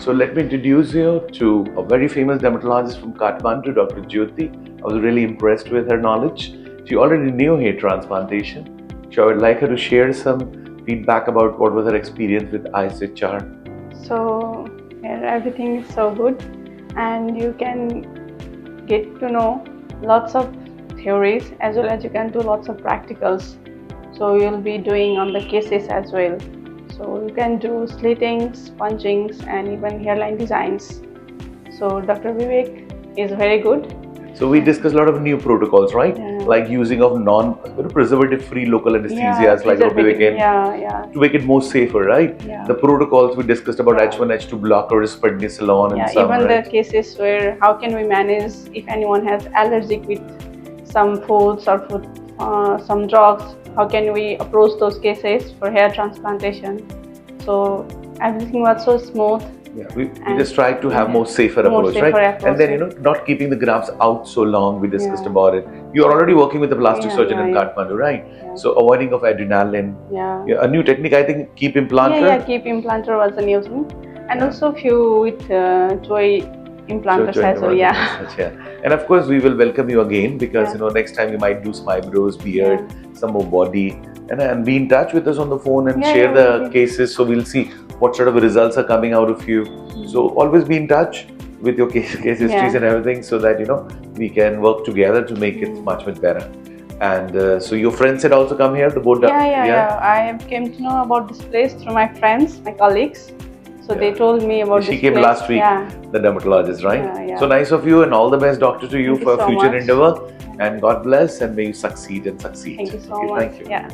So let me introduce you to a very famous dermatologist from Kathmandu, Dr. Jyoti. I was really impressed with her knowledge. She already knew hair transplantation. So I would like her to share some feedback about what was her experience with ISHR. So here everything is so good, and you can get to know lots of theories as well as you can do lots of practicals. So you'll be doing on the cases as well. So you can do slittings, punchings, and even hairline designs. So Dr. Vivek is very good. So we discussed a lot of new protocols, right? Yeah. Like using of non-preservative-free local anesthesias, like Dr. Vivek, to make it more safer, right? Yeah. The protocols we discussed about H1, H2 blockers, prednisolone, and some, even right? the cases where how can we manage if anyone has allergic with some foods or some drugs, how can we approach those cases for hair transplantation? So everything was so smooth. Yeah, we just tried to have more safer approach, right? And then, not keeping the grafts out so long, we discussed about it. You're already working with a plastic surgeon in Kathmandu, right? Yeah. So avoiding of adrenaline. Yeah. A new technique, I think, keep implanter. Yeah, keep implanter was a new thing. And also few with joy implanters as well, And of course, we will welcome you again because, next time you might do some eyebrows, beard, some more body. And be in touch with us on the phone and share the cases, so we'll see what sort of results are coming out of you. So always be in touch with your case histories and everything, so that we can work together to make it much better. And so your friends had also come here to board. I came to know about this place through my friends, my colleagues. So they told me about this place. She came last week, the dermatologist, right? So nice of you, and all the best, doctor, to you for future endeavor. And God bless, and may you succeed and succeed. Thank you so much. Thank you. Yeah.